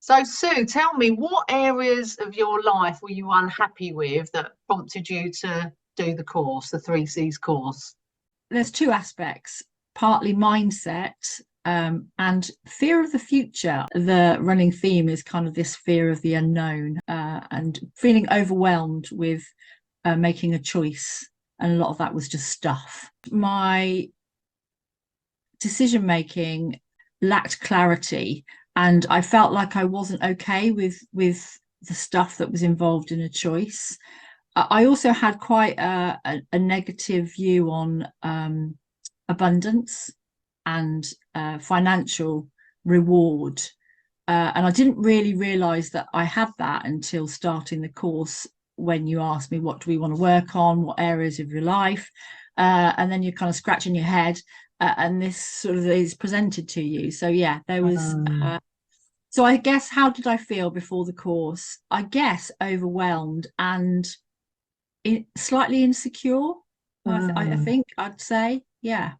So, Sue, tell me, what areas of your life were you unhappy with that prompted you to do the course, the 3C's course? There's two aspects, partly mindset, and fear of the future. The running theme is kind of this fear of the unknown, and feeling overwhelmed with making a choice. And a lot of that was just stuff. My decision making lacked clarity, and I felt like I wasn't okay with the stuff that was involved in a choice. I also had quite a negative view on abundance and financial reward. And I didn't really realize that I had that until starting the course, when you asked me, what do we want to work on? What areas of your life? And then you're kind of scratching your head, and this sort of is presented to you. So yeah, there was. So I guess, how did I feel before the course? I guess overwhelmed and slightly insecure. I think I'd say, yeah,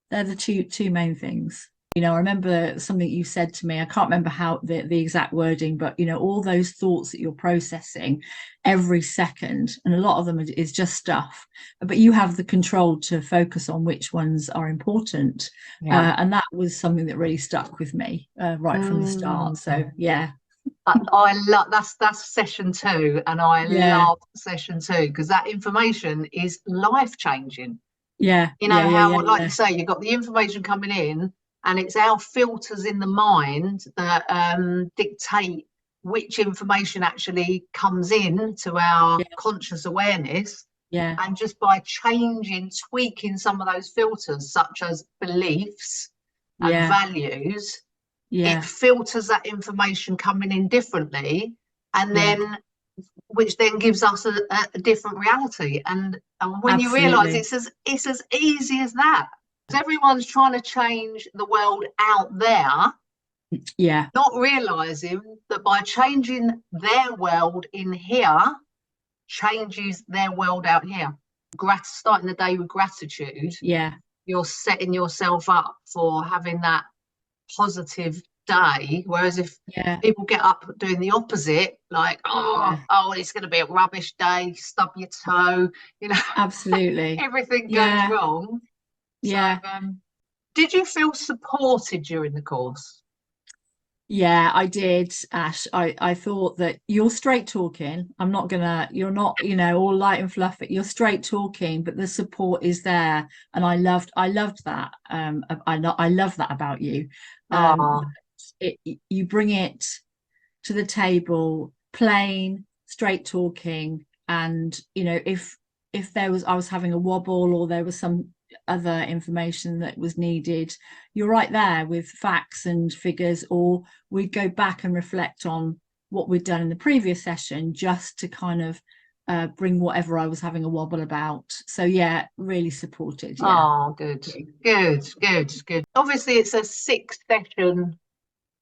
they're the two main things. I remember something you said to me. I can't remember how the exact wording, but all those thoughts that you're processing every second, and a lot of them is just stuff, but you have the control to focus on which ones are important. And that was something that really stuck with me right from the start. So yeah. I love that's session 2, and I love session 2 because that information is life changing. Like you say, you've got the information coming in, and it's our filters in the mind that dictate which information actually comes in to our conscious awareness. And just by tweaking some of those filters, such as beliefs and values, it filters that information coming in differently, and then which then gives us a different reality. And when you realize it's as easy as that. Everyone's trying to change the world out there, not realizing that by changing their world in here changes their world out here. Starting the day with gratitude, you're setting yourself up for having that positive day. Whereas if people get up doing the opposite, like it's going to be a rubbish day, stub your toe, absolutely everything goes wrong. So, did you feel supported during the course? Yeah, I did, Ash. I thought that you're straight talking. You're not, all light and fluffy. You're straight talking, but the support is there. And I loved that. I love that about you. You bring it to the table, plain, straight talking. And, if I was having a wobble, or there was some other information that was needed, you're right there with facts and figures, or we'd go back and reflect on what we'd done in the previous session, just to kind of bring whatever I was having a wobble about. So yeah, really supported. Good. Obviously it's a 6-session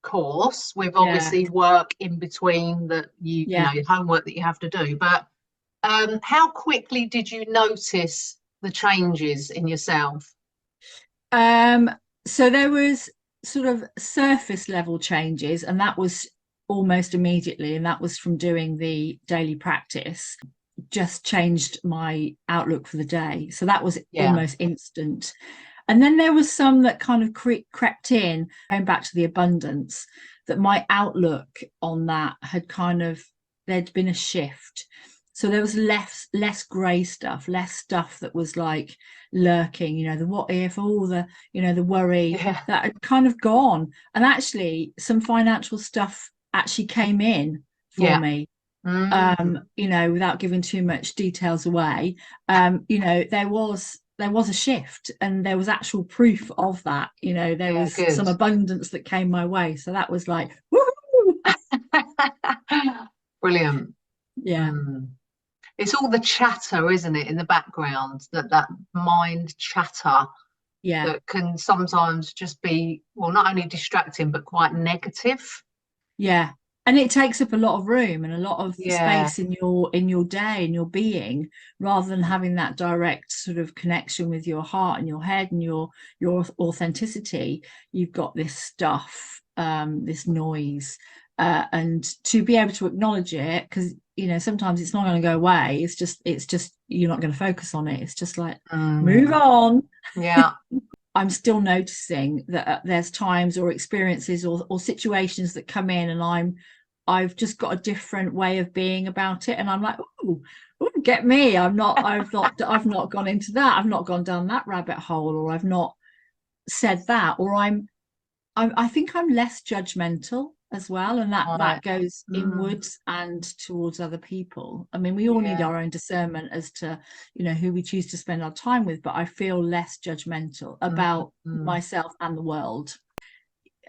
course with obviously work in between that your homework that you have to do, but how quickly did you notice the changes in yourself? So there was sort of surface level changes, and that was almost immediately, and that was from doing the daily practice. Just changed my outlook for the day, so that was almost instant. And then there was some that kind of crept in, going back to the abundance, that my outlook on that had there'd been a shift. So there was less grey stuff, less stuff that was like lurking, the what if, all the, the worry that had kind of gone. And actually some financial stuff actually came in for me, without giving too much details away. There was a shift, and there was actual proof of that. There was some abundance that came my way. So that was like, woohoo! Brilliant. It's all the chatter, isn't it, in the background, that mind chatter that can sometimes just be, well, not only distracting, but quite negative. Yeah. And it takes up a lot of room and a lot of space in your day and your being, rather than having that direct sort of connection with your heart and your head and your authenticity. You've got this stuff, this noise. and to be able to acknowledge it, because sometimes it's not going to go away. It's just you're not going to focus on it. It's just like move on. Yeah. I'm still noticing that there's times or experiences or situations that come in, and I've just got a different way of being about it, and I'm like, oh, get me. I've not gone into that. I've not gone down that rabbit hole, or I've not said that, or I think I'm less judgmental as well, and that goes inwards and towards other people. I mean, we all need our own discernment as to who we choose to spend our time with, but I feel less judgmental about myself and the world.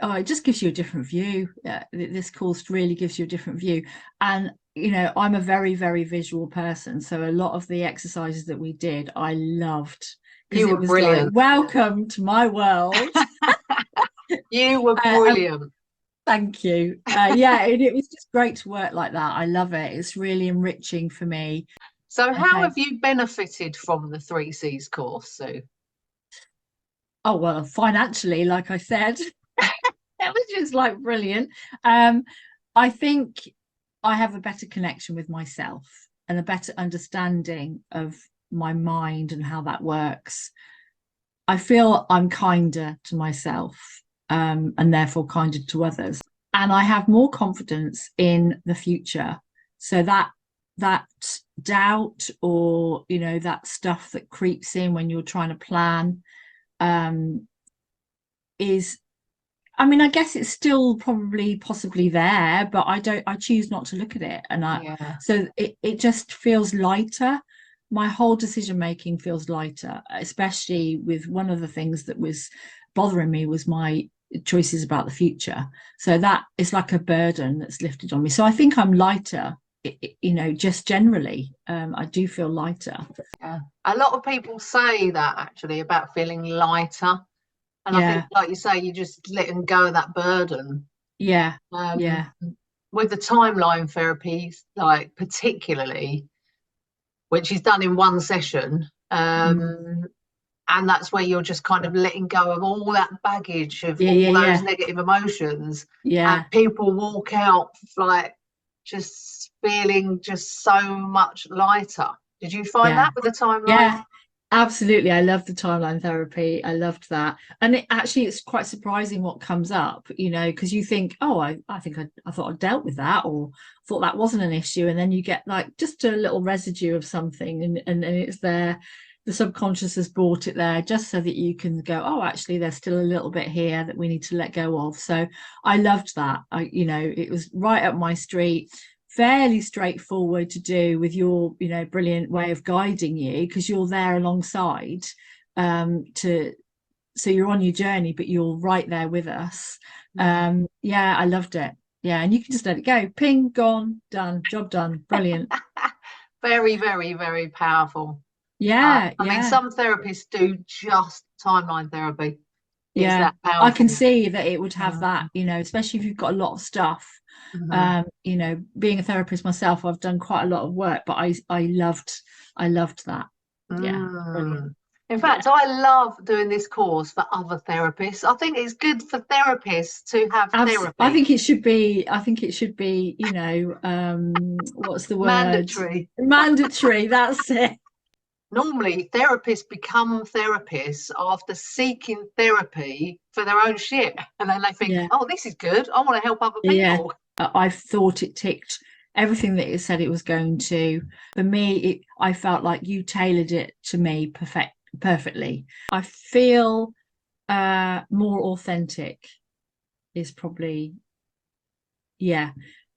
It just gives you a different view. This course really gives you a different view, and I'm a very, very visual person, so a lot of the exercises that we did I loved, because it was brilliant. Like, welcome to my world. You were brilliant. Thank you. It was just great to work like that. I love it. It's really enriching for me. So how have you benefited from the 3C's course, Sue? Oh, well, financially, like I said, it was just like brilliant. I think I have a better connection with myself and a better understanding of my mind and how that works. I feel I'm kinder to myself, and therefore kinder to others, and I have more confidence in the future. So that doubt, or that stuff that creeps in when you're trying to plan, is, I mean, I guess it's still probably possibly there, but I choose not to look at it, and so it just feels lighter. My whole decision making feels lighter, especially with one of the things that was bothering me was my choices about the future. So that is like a burden that's lifted on me. So I think I'm lighter, just generally. I do feel lighter. Yeah, a lot of people say that actually about feeling lighter, and I think, like you say, you just letting go of that burden. With the timeline therapies, like particularly, which is done in one session, and that's where you're just kind of letting go of all that baggage of all those negative emotions. And people walk out like just feeling just so much lighter. Did you find that with the timeline? Yeah, absolutely. I love the timeline therapy. I loved that. And it's quite surprising what comes up, because you think, oh, I thought I dealt with that, or thought that wasn't an issue. And then you get like just a little residue of something, and it's there. The subconscious has brought it there just so that you can go, oh, actually, there's still a little bit here that we need to let go of. So I loved that. It was right up my street, fairly straightforward to do with your brilliant way of guiding you, because you're there alongside, so you're on your journey, but you're right there with us. I loved it. And you can just let it go, ping, gone, done, job done. Brilliant. Very, very, very powerful. I mean, some therapists do just timeline therapy. I can see that it would have that, especially if you've got a lot of stuff. Being a therapist myself, I've done quite a lot of work, but I loved that. In fact, I love doing this course for other therapists. I think it's good for therapists to have therapy. I think it should be, what's the word? Mandatory, that's it. Normally, therapists become therapists after seeking therapy for their own shit. And then they think, oh, this is good. I want to help other people. I thought it ticked everything that it said it was going to. For me, I felt like you tailored it to me perfectly. I feel more authentic is probably,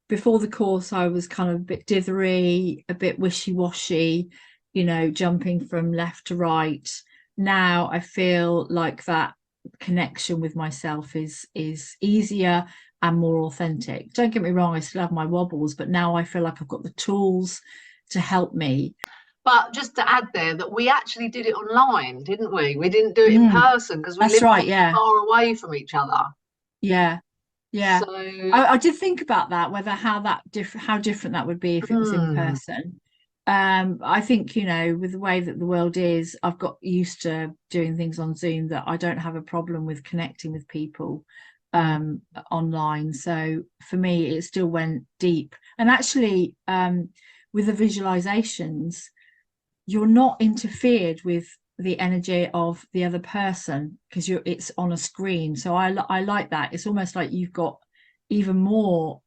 Before the course, I was kind of a bit dithery, a bit wishy-washy, jumping from left to right. Now I feel like that connection with myself is easier and more authentic. Don't get me wrong, I still have my wobbles, but now I feel like I've got the tools to help me. But just to add there, that we actually did it online, didn't we? We didn't do it in person because we lived far away from each other. So I did think about that, whether how different that would be if it was in person. I think, with the way that the world is, I've got used to doing things on Zoom, that I don't have a problem with connecting with people online. So for me, it still went deep. And actually, with the visualizations, you're not interfered with the energy of the other person, because it's on a screen. So I like that. It's almost like you've got even more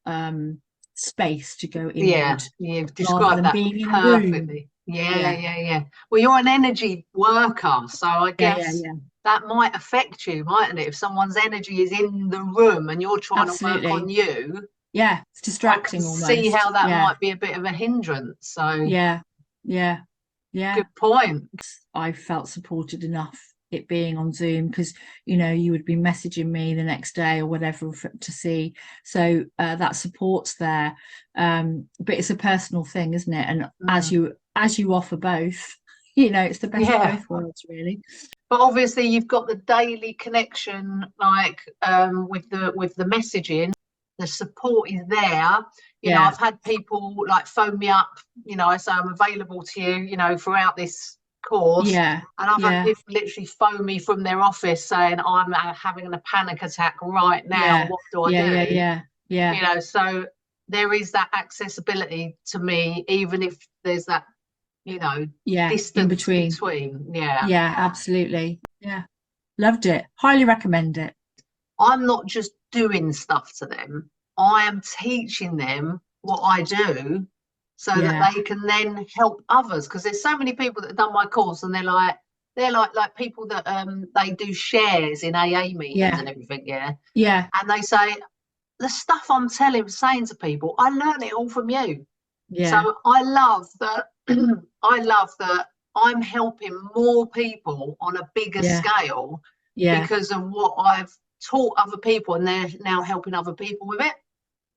space to go inward. Yeah, you've described that perfectly. Yeah. Well, you're an energy worker, so I guess that might affect you, mightn't it? If someone's energy is in the room and you're trying to work on you. Yeah, it's distracting. I can see how that might be a bit of a hindrance. So yeah. Good point. I felt supported enough, it being on Zoom, because you would be messaging me the next day or whatever to see. So that support's there. But it's a personal thing, isn't it? And as you offer both, it's the best of both worlds, really. But obviously you've got the daily connection, like with the messaging. The support is there. I've had people like phone me up, I say I'm available to you, throughout this course. And I've had people literally phone me from their office saying, I'm having a panic attack right now. What do I do? Yeah. So there is that accessibility to me, even if there's that, distance in between. Yeah, absolutely. Yeah. Loved it. Highly recommend it. I'm not just doing stuff to them. I am teaching them what I do so that they can then help others. Because there's so many people that have done my course and they're like people that they do shares in AA meetings and everything. Yeah. And they say, the stuff I'm saying to people, I learn it all from you. So I love that. I love that I'm helping more people on a bigger scale because of what I've taught other people, and they're now helping other people with it.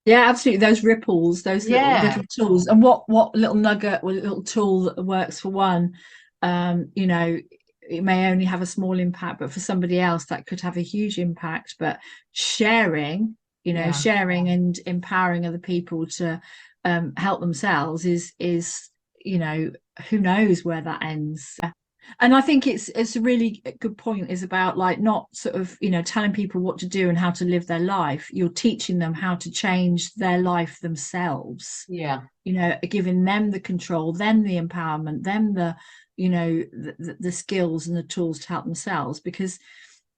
Yeah, absolutely. Those ripples, those little tools, and what little nugget or little tool that works for one, it may only have a small impact, but for somebody else that could have a huge impact. But sharing and empowering other people to help themselves is who knows where that ends. And I think it's a really good point, is about like not sort of telling people what to do and how to live their life. You're teaching them how to change their life themselves. Giving them the control, them the empowerment, them the the skills and the tools to help themselves. Because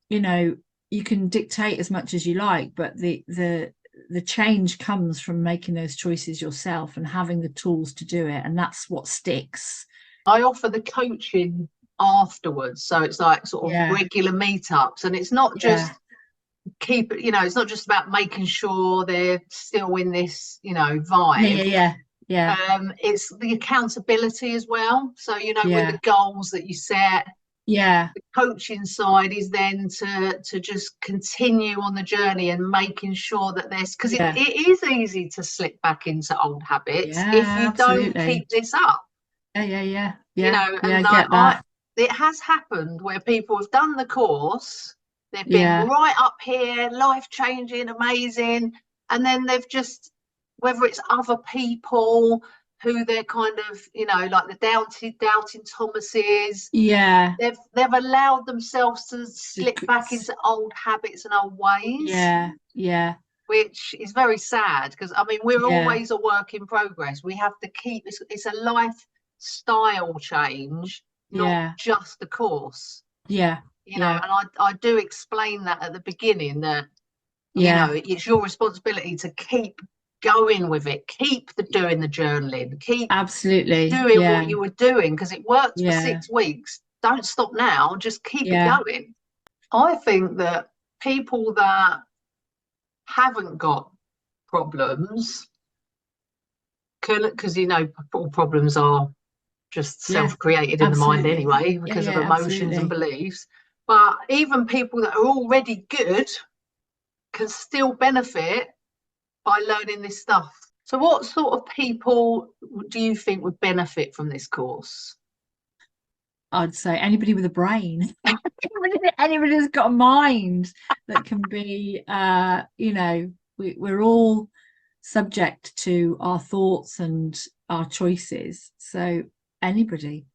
you can dictate as much as you like, but the change comes from making those choices yourself and having the tools to do it, and that's what sticks. I offer the coaching afterwards, so it's like sort of regular meetups, and it's not just it's not just about making sure they're still in this vibe. It's the accountability as well. So with the goals that you set, the coaching side is then to just continue on the journey and making sure that there's, because it is easy to slip back into old habits if you don't keep this up. It has happened where people have done the course, they've been right up here, life-changing, amazing, and then they've just, whether it's other people who they're kind of, like the doubting Thomases, they've allowed themselves to slip back into old habits and old ways. Which is very sad, because we're always a work in progress. We have to keep it's a lifestyle change, not just the course. And I do explain that at the beginning, that it's your responsibility to keep going with it, keep doing the journaling, keep doing what you were doing, because it worked for 6 weeks. Don't stop now, just keep it going. I think that people that haven't got problems, because all problems are just self-created in the mind anyway, because of emotions and beliefs, but even people that are already good can still benefit by learning this stuff. So what sort of people do you think would benefit from this course? I'd say anybody with a brain. Anybody who's got a mind that can be we're all subject to our thoughts and our choices, so anybody.